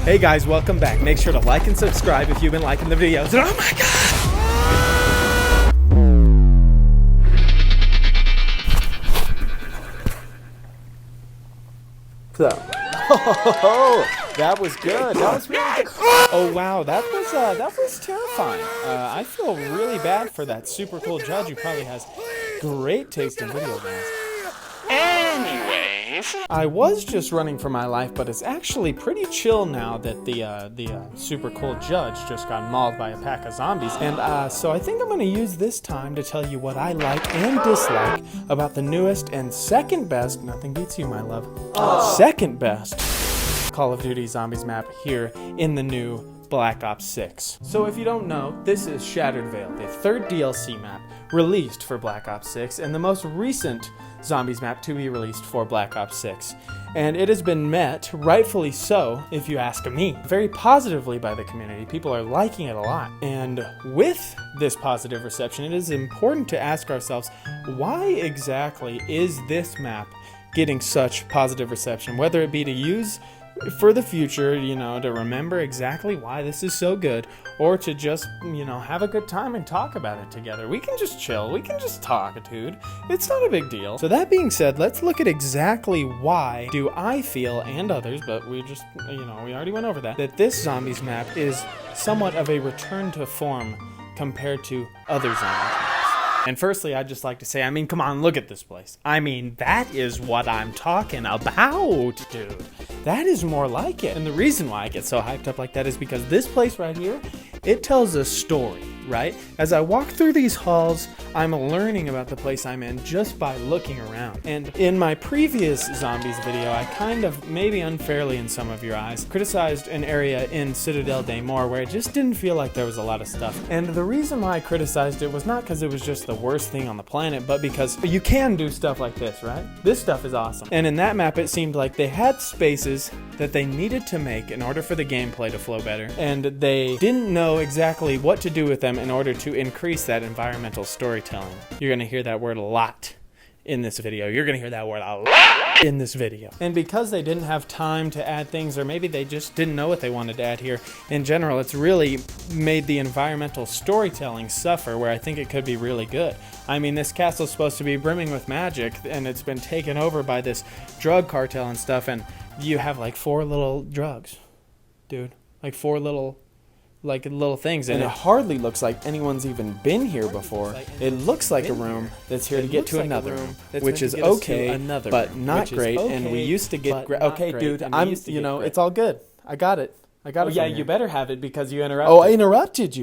Hey guys, welcome back. Make sure to like and subscribe if you've been liking the videos. And oh my god! So, that was good. That was really good. Oh wow, that was terrifying. I feel really bad for that super cool judge who probably has great taste in video games. Anyways, I was just running for my life, but it's actually pretty chill now that the super cool judge just got mauled by a pack of zombies. And so I think I'm going to use this time to tell you what I like and dislike about the newest and second best, nothing beats you, my love, second best Call of Duty Zombies map here in the new Black Ops 6. So if you don't know, this is Shattered Veil, the third DLC map released for Black Ops 6 and the most recent Zombies map to be released for Black Ops 6. And it has been met, rightfully so, if you ask me, very positively by the community. People are liking it a lot. And with this positive reception, it is important to ask ourselves, why exactly is this map getting such positive reception? Whether it be to use for the future, you know, to remember exactly why this is so good, or to just, you know, have a good time and talk about it together. We can just chill, we can just talk, dude. It's not a big deal. So that being said, let's look at exactly why do I feel, and others, but we just, you know, we already went over that this Zombies map is somewhat of a return to form compared to other Zombies maps. And firstly, I'd just like to say, I mean, come on, look at this place. I mean, that is what I'm talking about, dude. That is more like it. And the reason why I get so hyped up like that is because this place right here, it tells a story, right? As I walk through these halls, I'm learning about the place I'm in just by looking around. And in my previous Zombies video, I kind of, maybe unfairly in some of your eyes, criticized an area in Citadel des Morts where it just didn't feel like there was a lot of stuff. And the reason why I criticized it was not because it was just the worst thing on the planet, but because you can do stuff like this, right? This stuff is awesome. And in that map, it seemed like they had spaces that they needed to make in order for the gameplay to flow better. And they didn't know exactly what to do with them in order to increase that environmental storytelling. You're going to hear that word a lot in this video. You're going to hear that word a lot in this video. And because they didn't have time to add things, or maybe they just didn't know what they wanted to add here, in general, it's really made the environmental storytelling suffer where I think it could be really good. I mean, this castle's supposed to be brimming with magic, and it's been taken over by this drug cartel and stuff, and you have like 4 little drugs, dude. Like 4 little things, and it hardly looks like anyone's even been here before. It looks like a room that's here to get to another room, which is okay, but not great. And we used to get okay, dude. You know, it's all good. I got it. Yeah, you better have it because you interrupted. Oh, I interrupted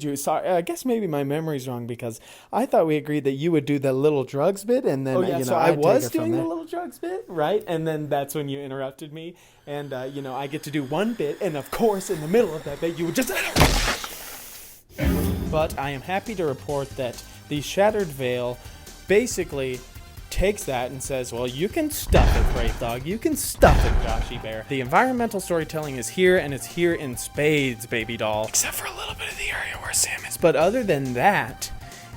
you. Sorry, I guess maybe my memory's wrong because I thought we agreed that you would do the little drugs bit, and then you know, so I was doing the little drugs bit, right? And then that's when you interrupted me, and you know, I get to do one bit, and of course, in the middle of that bit, you would just interrupt. But I am happy to report that the Shattered Veil basically takes that and says, well, you can stuff it, Prathedawg. You can stuff it, Joshy Bear. The environmental storytelling is here, and it's here in spades, baby doll. Except for a little bit of the area where Sam is. But other than that,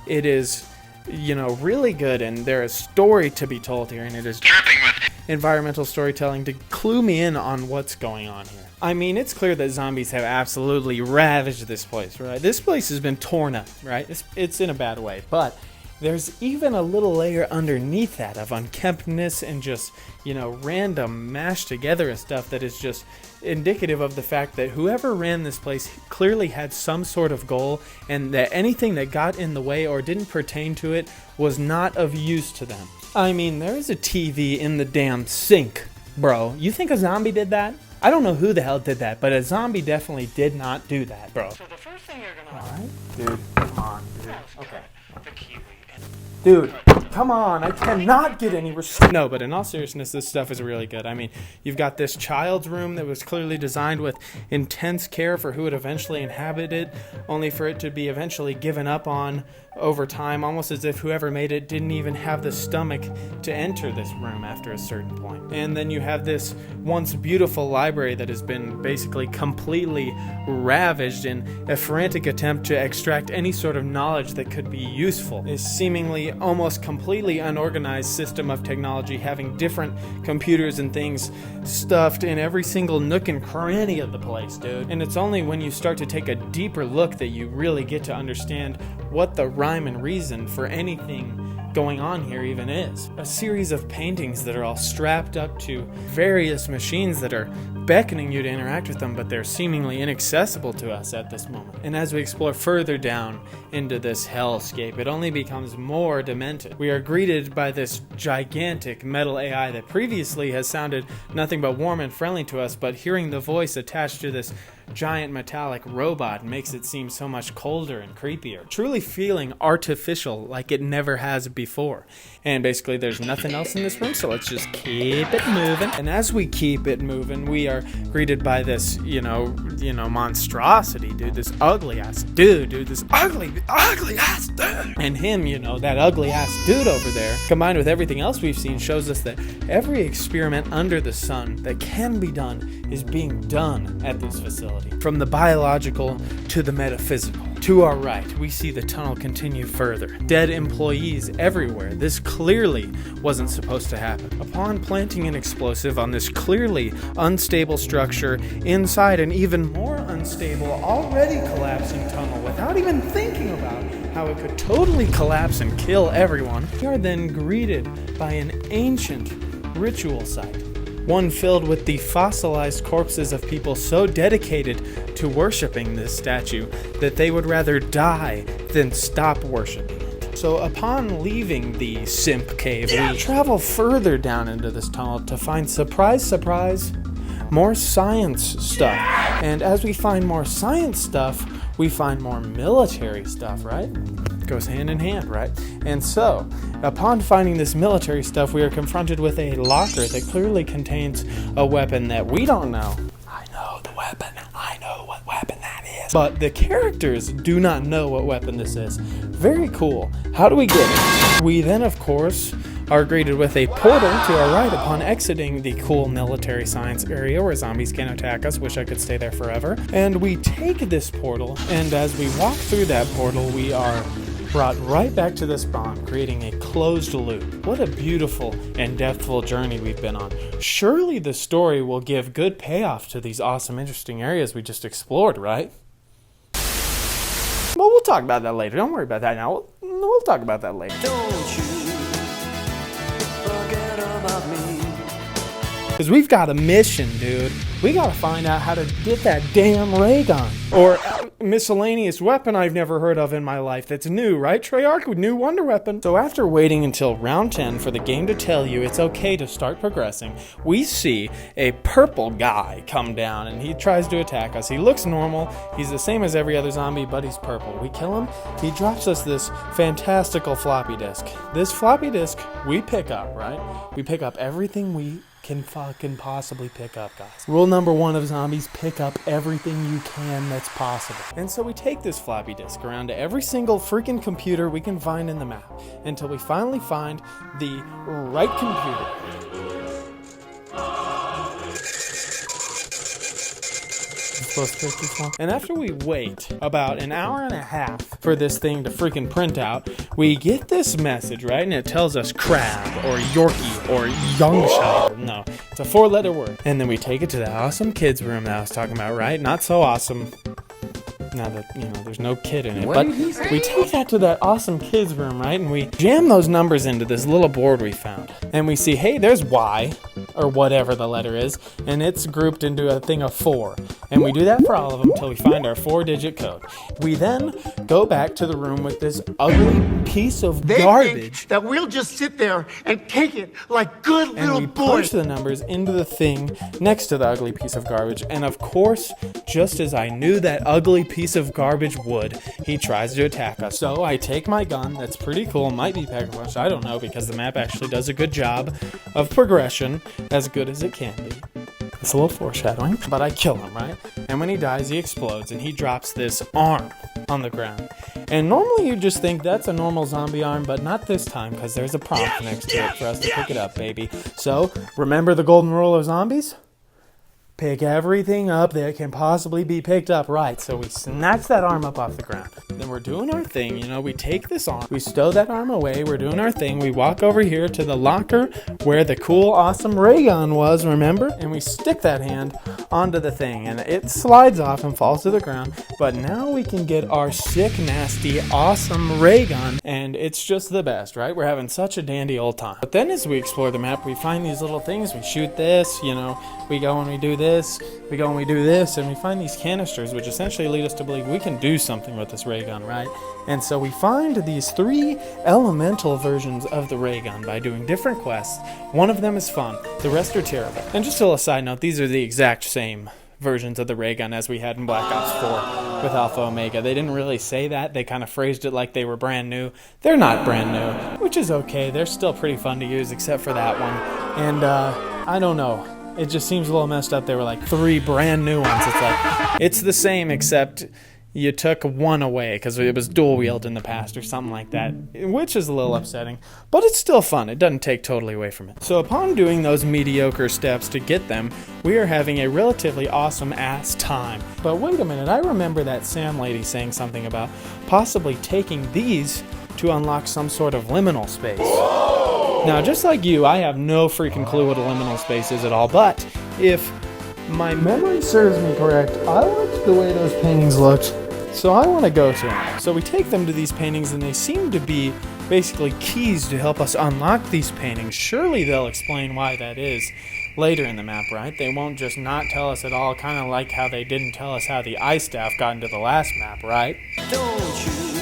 it is, you know, really good, and there is story to be told here, and it is dripping with environmental storytelling to clue me in on what's going on here. I mean, it's clear that zombies have absolutely ravaged this place, right? This place has been torn up, right? It's in a bad way, but there's even a little layer underneath that of unkemptness and just, you know, random mashed together stuff that is just indicative of the fact that whoever ran this place clearly had some sort of goal, and that anything that got in the way or didn't pertain to it was not of use to them. I mean, there is a TV in the damn sink, bro. You think a zombie did that? I don't know who the hell did that, but a zombie definitely did not do that, bro. So the first thing you're gonna Alright, dude, come on, dude. Okay. The kiwi. Dude, come on, I cannot get any No, but in all seriousness, this stuff is really good. I mean, you've got this child's room that was clearly designed with intense care for who would eventually inhabit it, only for it to be eventually given up on over time, almost as if whoever made it didn't even have the stomach to enter this room after a certain point. And then you have this once beautiful library that has been basically completely ravaged in a frantic attempt to extract any sort of knowledge that could be useful. Is seemingly almost completely completely unorganized system of technology, having different computers and things stuffed in every single nook and cranny of the place, dude. And it's only when you start to take a deeper look that you really get to understand what the rhyme and reason for anything going on here even is. A series of paintings that are all strapped up to various machines that are beckoning you to interact with them, but they're seemingly inaccessible to us at this moment. And as we explore further down into this hellscape, it only becomes more demented. We are greeted by this gigantic metal AI that previously has sounded nothing but warm and friendly to us, but hearing the voice attached to this giant metallic robot makes it seem so much colder and creepier, truly feeling artificial like it never has before. And basically there's nothing else in this room, so let's just keep it moving. And as we keep it moving, we are greeted by this, monstrosity, dude, this ugly ass dude, this ugly ass dude. And him, that ugly ass dude over there, combined with everything else we've seen, shows us that every experiment under the sun that can be done is being done at this facility. From the biological to the metaphysical. To our right, we see the tunnel continue further. Dead employees everywhere. This clearly wasn't supposed to happen. Upon planting an explosive on this clearly unstable structure inside an even more unstable, already collapsing tunnel, without even thinking about how it could totally collapse and kill everyone, we are then greeted by an ancient ritual site. One filled with the fossilized corpses of people so dedicated to worshiping this statue that they would rather die than stop worshiping it. So upon leaving the Simp Cave, we travel further down into this tunnel to find, surprise, surprise, more science stuff. And as we find more science stuff, we find more military stuff, right? Goes hand in hand, right? And so, upon finding this military stuff, we are confronted with a locker that clearly contains a weapon that we don't know. I know the weapon. I know what weapon that is. But the characters do not know what weapon this is. Very cool. How do we get it? We then, of course, are greeted with a portal to our right upon exiting the cool military science area where zombies can attack us. Wish I could stay there forever. And we take this portal, and as we walk through that portal, we are brought right back to the spawn, creating a closed loop. What a beautiful and depthful journey we've been on. Surely the story will give good payoff to these awesome, interesting areas we just explored, right? Well, we'll talk about that later. Don't worry about that now. We'll talk about that later. Don't you forget about me. Because we've got a mission, dude. We gotta find out how to get that damn ray gun. Or miscellaneous weapon I've never heard of in my life that's new, right, Treyarch? New wonder weapon. So after waiting until round 10 for the game to tell you it's okay to start progressing, we see a purple guy come down and he tries to attack us. He looks normal. He's the same as every other zombie, but he's purple. We kill him. He drops us this fantastical floppy disk. This floppy disk we pick up, right? We pick up everything we can fucking possibly pick up, guys. Rule number 1 of zombies: pick up everything you can that's possible. And so we take this floppy disk around to every single freaking computer we can find in the map until we finally find the right computer. And after we wait about an hour and a half for this thing to freaking print out, we get this message, right? And it tells us crab or Yorkie or Youngshire. No, it's a 4-letter word. And then we take it to that awesome kids room that I was talking about, right? Not so awesome. Now that, there's no kid in it. But we take that to that awesome kids room, right? And we jam those numbers into this little board we found. And we see, hey, there's Y, or whatever the letter is, and it's grouped into a thing of 4. And we do that for all of them until we find our 4-digit code. We then go back to the room with this ugly piece of garbage. Think that we'll just sit there and take it like good little And we boys. punch the numbers into the thing next to the ugly piece of garbage. And of course, just as I knew that ugly piece of garbage would, he tries to attack us. So I take my gun, that's pretty cool, might be pack-a-punch, I don't know, because the map actually does a good job of progression, as good as it can be. It's a little foreshadowing, but I kill him, right? And when he dies, he explodes, and he drops this arm on the ground. And normally you just think that's a normal zombie arm, but not this time, because there's a prompt next to it for us to pick it up, baby. So, remember the golden rule of zombies? pick everything up that can possibly be picked up. Right, so we snatch that arm up off the ground. Then we're doing our thing, you know, we take this arm, we stow that arm away, we're doing our thing, we walk over here to the locker where the cool, awesome ray gun was, remember? And we stick that hand onto the thing, and it slides off and falls to the ground. But now we can get our sick, nasty, awesome ray gun, and it's just the best, right? We're having such a dandy old time. But then as we explore the map, we find these little things. We shoot this, you know, we go and we do this, we go and we do this, and we find these canisters, which essentially lead us to believe we can do something with this ray gun, right? And so we find these 3 elemental versions of the ray gun by doing different quests. One of them is fun, the rest are terrible. And just a little side note, these are the exact same versions of the ray gun as we had in Black Ops 4 with Alpha Omega. They didn't really say that. They kind of phrased it like they were brand new. They're not brand new, which is okay. They're still pretty fun to use except for that one. And I don't know. It just seems a little messed up. They were like 3 brand new ones. It's like, it's the same except you took one away because it was dual wield in the past or something like that, which is a little upsetting, but it's still fun. It doesn't take totally away from it. So upon doing those mediocre steps to get them, we are having a relatively awesome ass time. But wait a minute, I remember that Sam lady saying something about possibly taking these to unlock some sort of liminal space. Now, just like you, I have no freaking clue what a liminal space is at all, but if my memory serves me correct, I liked the way those paintings looked, so I want to go to them. So we take them to these paintings, and they seem to be basically keys to help us unlock these paintings. Surely they'll explain why that is later in the map, right? They won't just not tell us at all, kind of like how they didn't tell us how the ice staff got into the last map, right? Don't you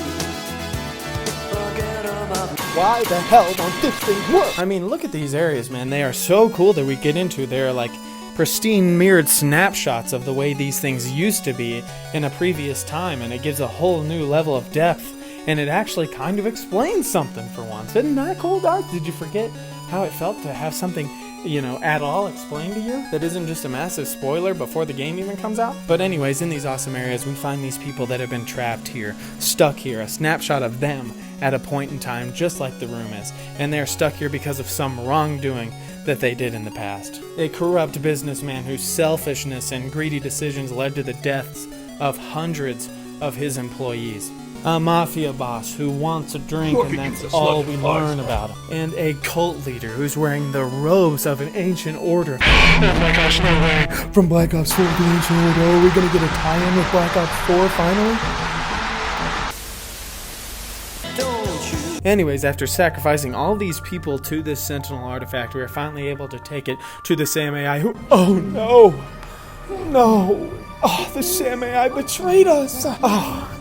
forget about Why the hell don't this thing work? I mean, look at these areas, man. They are so cool that we get into. They're like pristine mirrored snapshots of the way these things used to be in a previous time, and it gives a whole new level of depth, and it actually kind of explains something for once. Isn't that cool, Doc? Did you forget how it felt to have something, you know, at all explained to you that isn't just a massive spoiler before the game even comes out? But anyways, in these awesome areas, we find these people that have been trapped here, stuck here, a snapshot of them at a point in time, just like the room is, and they're stuck here because of some wrongdoing that they did in the past. A corrupt businessman whose selfishness and greedy decisions led to the deaths of hundreds of his employees. A mafia boss who wants a drink, and that's all we learn about him. And a cult leader who's wearing the robes of an ancient order. Oh my gosh, no way. From Black Ops 4 to the ancient order. Are we gonna get a tie-in with Black Ops 4 finally? Anyways, after sacrificing all these people to this Sentinel artifact, we are finally able to take it to the Sam AI who... Oh no! No! Oh, the Sam AI betrayed us! Oh,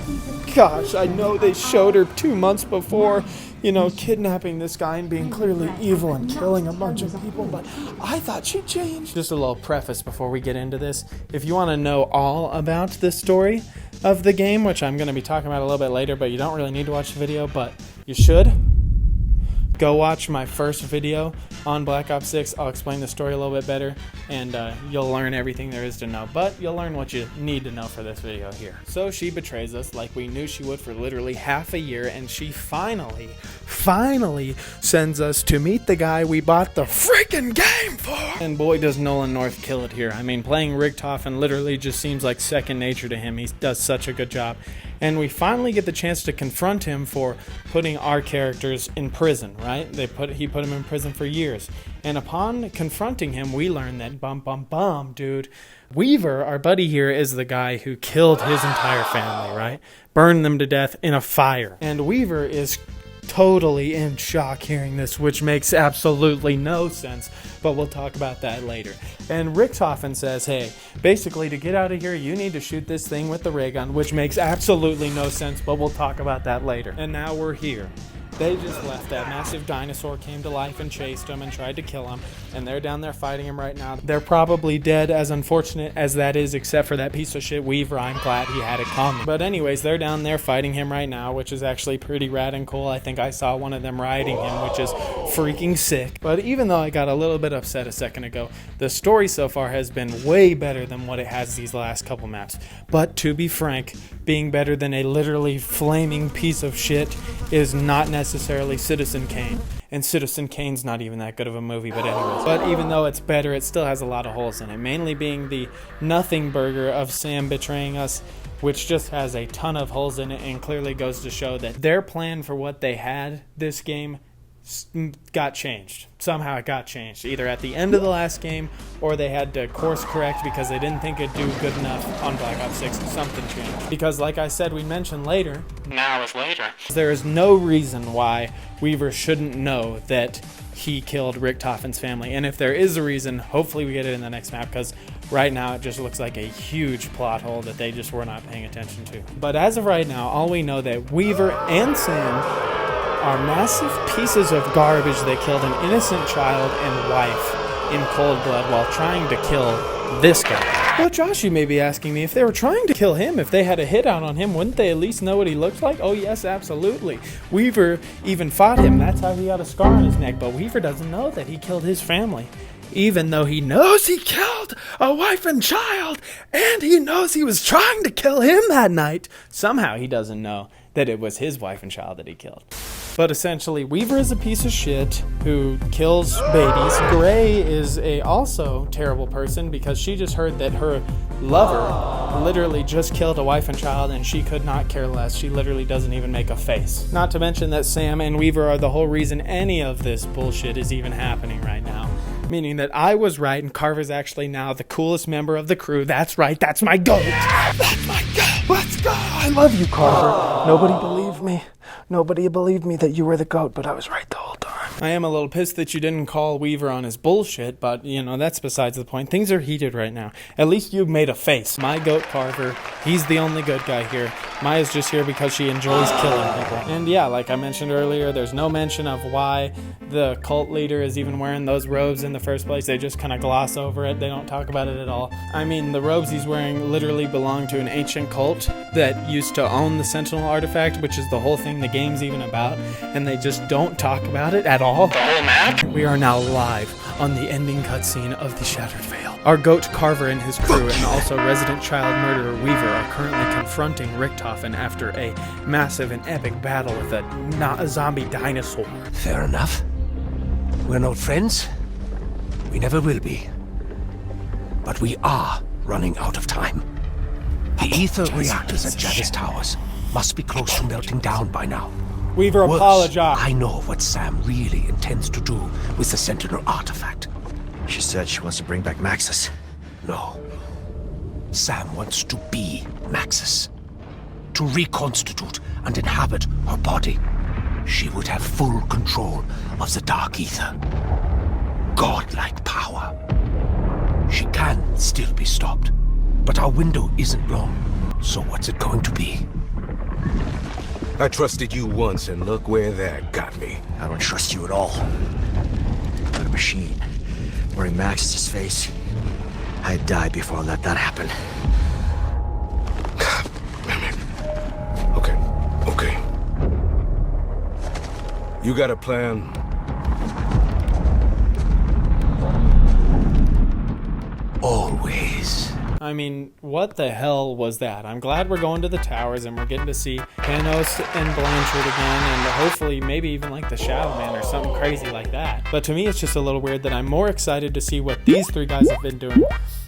gosh, I know they showed her 2 months before, you know, kidnapping this guy and being clearly evil and killing a bunch of people, but I thought she changed. Just a little preface before we get into this. If you want to know all about the story of the game, which I'm going to be talking about a little bit later, but you don't really need to watch the video, but you should. Go watch my first video on Black Ops 6. I'll explain the story a little bit better, and you'll learn everything there is to know. But you'll learn what you need to know for this video here. So she betrays us like we knew she would for literally half a year, and she finally sends us to meet the guy we bought the freaking game for. And boy, does Nolan North kill it here. I mean, playing Richtofen literally just seems like second nature to him. He does such a good job. And we finally get the chance to confront him for putting our characters in prison, right? He put him in prison for years. And upon confronting him, we learn that, dude, Weaver, our buddy here, is the guy who killed his entire family, right? Burned them to death in a fire. And Weaver is totally in shock hearing this, which makes absolutely no sense, but we'll talk about that later. And Richtofen says, hey, basically to get out of here, you need to shoot this thing with the ray gun, which makes absolutely no sense, but we'll talk about that later. And now we're here. They just left. That massive dinosaur came to life and chased him and tried to kill him, and they're down there fighting him right now. They're probably dead, as unfortunate as that is, except for that piece of shit Weaver. I'm glad he had it coming. But anyways, they're down there fighting him right now, which is actually pretty rad and cool. I think I saw one of them riding him, which is freaking sick. But even though I got a little bit upset a second ago, the story so far has been way better than what it has these last couple maps. But to be frank, being better than a literally flaming piece of shit is not necessary necessarily Citizen Kane. And Citizen Kane's not even that good of a movie, but anyways. But even though it's better, it still has a lot of holes in it. Mainly being the nothing burger of Sam betraying us, which just has a ton of holes in it and clearly goes to show that their plan for what they had this game got changed. Somehow it got changed, either at the end of the last game or they had to course correct because they didn't think it'd do good enough on Black Ops 6. Something changed. Because like I said, we mentioned later, Now is later. there is no reason why Weaver shouldn't know that he killed Richtofen's family. And if there is a reason, hopefully we get it in the next map, because right now it just looks like a huge plot hole that they just were not paying attention to. But as of right now, all we know that Weaver and Sam are massive pieces of garbage that killed an innocent child and wife in cold blood while trying to kill this guy. Well, Josh, you may be asking me, if they were trying to kill him, if they had a hit out on him, wouldn't they at least know what he looked like? Oh yes, absolutely. Weaver even fought him. That's how he got a scar on his neck. But Weaver doesn't know that he killed his family. Even though he knows he killed a wife and child, and he knows he was trying to kill him that night, somehow he doesn't know that it was his wife and child that he killed. But essentially, Weaver is a piece of shit who kills babies. Gray is a also terrible person because she just heard that her lover literally just killed a wife and child and she could not care less. She literally doesn't even make a face. Not to mention that Sam and Weaver are the whole reason any of this bullshit is even happening right now. Meaning that I was right and Carver's actually now the coolest member of the crew. That's right, that's my goat. That's my goat. Let's go. I love you, Carver. Nobody believed me. Nobody believed me that you were the GOAT, but I was right the whole time. I am a little pissed that you didn't call Weaver on his bullshit, but, you know, that's besides the point. Things are heated right now. At least you've made a face. My GOAT, Carver, he's the only good guy here. Maya's just here because she enjoys killing people. And yeah, like I mentioned earlier, there's no mention of why the cult leader is even wearing those robes in the first place. They just kind of gloss over it. They don't talk about it at all. I mean, the robes he's wearing literally belong to an ancient cult that used to own the Sentinel artifact, which is the whole thing the game's even about, and they just don't talk about it at all. The whole map? We are now live on the ending cutscene of The Shattered Veil. Our GOAT Carver and his crew, and also resident child murderer Weaver, are currently confronting Richtofen after a massive and epic battle with a zombie dinosaur. Fair enough. We're not friends. We never will be. But we are running out of time. The ether reactors at Janice Towers must be close to melting down by now. Weaver, Worse, apologize. I know what Sam really intends to do with the Sentinel artifact. She said she wants to bring back Maxis. No. Sam wants to be Maxis. To reconstitute and inhabit her body. She would have full control of the dark ether. Godlike power. She can still be stopped. But our window isn't long. So what's it going to be? I trusted you once, and look where that got me. I don't trust you at all. But a machine wearing Max's face. I'd die before I let that happen. Damn it. Okay. You got a plan? Always. I mean, what the hell was that? I'm glad we're going to the towers and we're getting to see Panos and Blanchard again, and hopefully maybe even like the Shadow Man or something crazy like that. But to me, it's just a little weird that I'm more excited to see what these three guys have been doing,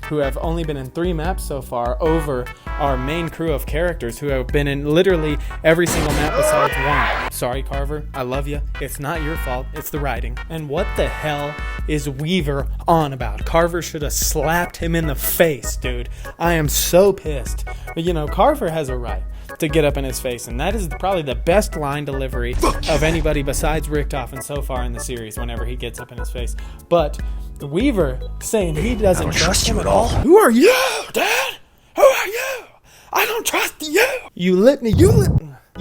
who have only been in 3 maps so far, over our main crew of characters who have been in literally every single map besides one. Sorry, Carver, I love you. It's not your fault, it's the writing. And what the hell is Weaver on about? Carver should have slapped him in the face, dude. I am so pissed. But you know, Carver has a right to get up in his face, and that is probably the best line delivery of anybody besides Richtofen so far in the series whenever he gets up in his face. But Weaver saying he doesn't trust him at all. Who are you, Dad? Who are you? I don't trust you. You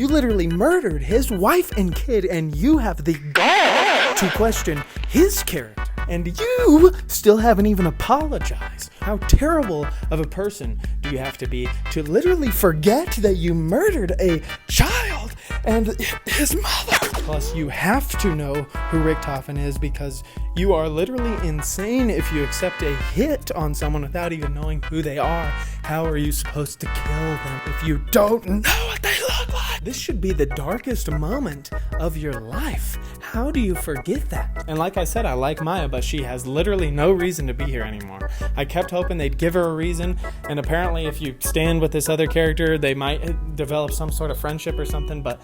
literally murdered his wife and kid, and you have the gall to question his character. And you still haven't even apologized. How terrible of a person do you have to be to literally forget that you murdered a child and his mother? Plus, you have to know who Richtofen is, because you are literally insane if you accept a hit on someone without even knowing who they are. How are you supposed to kill them if you don't know what they look like? This should be the darkest moment of your life. How do you forget that? And like I said, I like Maya, but she has literally no reason to be here anymore. I kept hoping they'd give her a reason, and apparently if you stand with this other character, they might develop some sort of friendship or something, but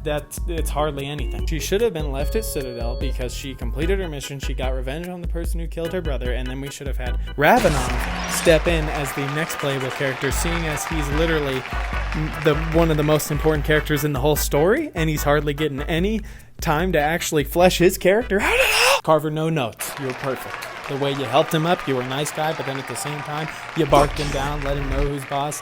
it's hardly anything. She should have been left at Citadel because she completed her mission, she got revenge on the person who killed her brother, and then we should have had Ravenov step in as the next playable character, seeing as he's literally one of the most important characters in the whole story, and he's hardly getting any time to actually flesh his character out at all. Carver, no notes. You were perfect. The way you helped him up, you were a nice guy, but then at the same time, you barked him down, let him know who's boss.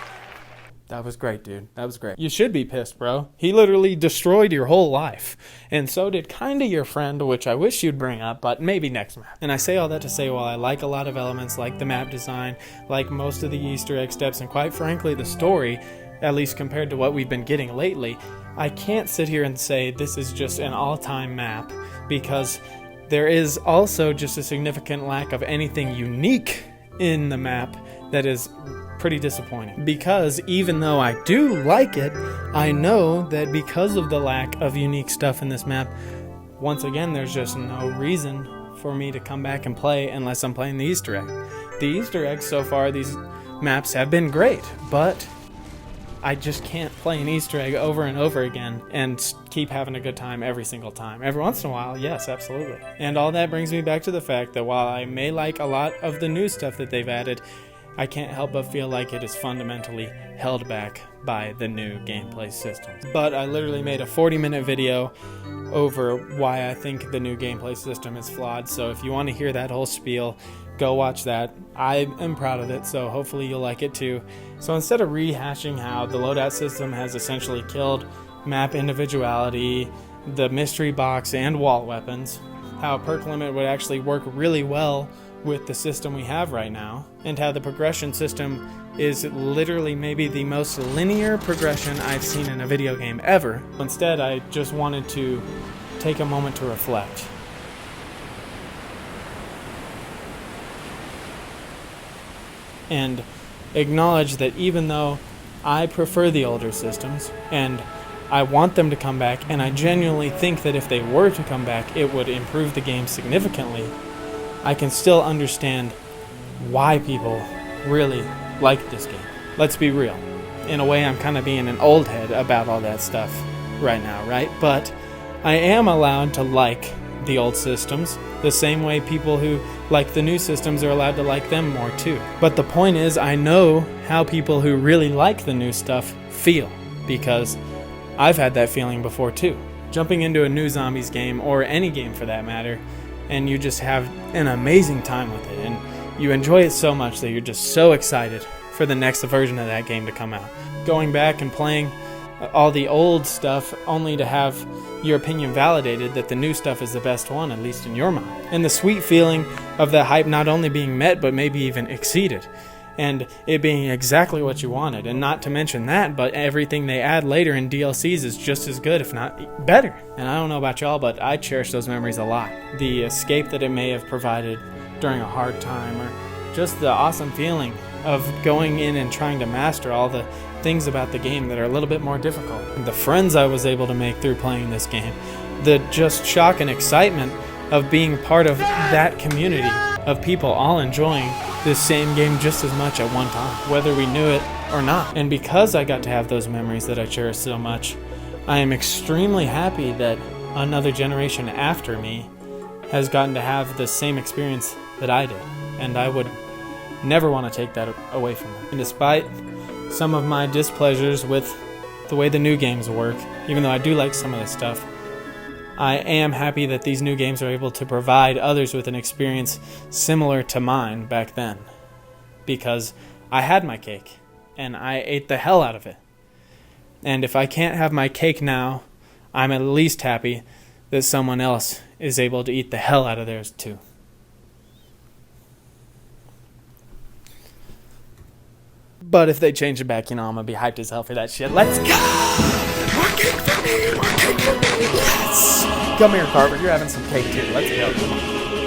That was great, dude. That was great. You should be pissed, bro. He literally destroyed your whole life. And so did kinda your friend, which I wish you'd bring up, but maybe next map. And I say all that to say, while I like a lot of elements, like the map design, like most of the Easter egg steps, and quite frankly, the story, at least compared to what we've been getting lately, I can't sit here and say this is just an all-time map, because there is also just a significant lack of anything unique in the map that is pretty disappointing. Because even though I do like it, I know that because of the lack of unique stuff in this map, once again, there's just no reason for me to come back and play unless I'm playing the Easter egg. The Easter eggs so far, these maps have been great, but I just can't play an Easter egg over and over again and keep having a good time every single time. Every once in a while, yes, absolutely. And all that brings me back to the fact that while I may like a lot of the new stuff that they've added, I can't help but feel like it is fundamentally held back by the new gameplay systems. But I literally made a 40-minute video over why I think the new gameplay system is flawed, so if you want to hear that whole spiel, go watch that. I am proud of it, so hopefully you'll like it too. So instead of rehashing how the loadout system has essentially killed map individuality, the mystery box, and wall weapons, how a perk limit would actually work really well with the system we have right now, and how the progression system is literally maybe the most linear progression I've seen in a video game ever. Instead, I just wanted to take a moment to reflect. And acknowledge that even though I prefer the older systems, and I want them to come back, and I genuinely think that if they were to come back, it would improve the game significantly, I can still understand why people really like this game. Let's be real. In a way, I'm kind of being an old head about all that stuff right now, right? But I am allowed to like the old systems the same way people who like the new systems are allowed to like them more too. But the point is, I know how people who really like the new stuff feel, because I've had that feeling before too. Jumping into a new Zombies game, or any game for that matter, and you just have an amazing time with it, and you enjoy it so much that you're just so excited for the next version of that game to come out. Going back and playing all the old stuff only to have your opinion validated that the new stuff is the best one, at least in your mind. And the sweet feeling of the hype not only being met, but maybe even exceeded, and it being exactly what you wanted. And not to mention that, but everything they add later in DLCs is just as good, if not better. And I don't know about y'all, but I cherish those memories a lot. The escape that it may have provided during a hard time, or just the awesome feeling of going in and trying to master all the things about the game that are a little bit more difficult. The friends I was able to make through playing this game, the just shock and excitement of being part of that community of people all enjoying this same game just as much at one time, whether we knew it or not. And because I got to have those memories that I cherish so much, I am extremely happy that another generation after me has gotten to have the same experience that I did, and I would never want to take that away from them. And despite some of my displeasures with the way the new games work, even though I do like some of this stuff, I am happy that these new games are able to provide others with an experience similar to mine back then, because I had my cake and I ate the hell out of it. And if I can't have my cake now, I'm at least happy that someone else is able to eat the hell out of theirs too. But if they change it back, I'm gonna be hyped as hell for that shit. Let's go! More cake for me! More cake for me! Yes! Come here, Carver. You're having some cake too. Let's go. Come on.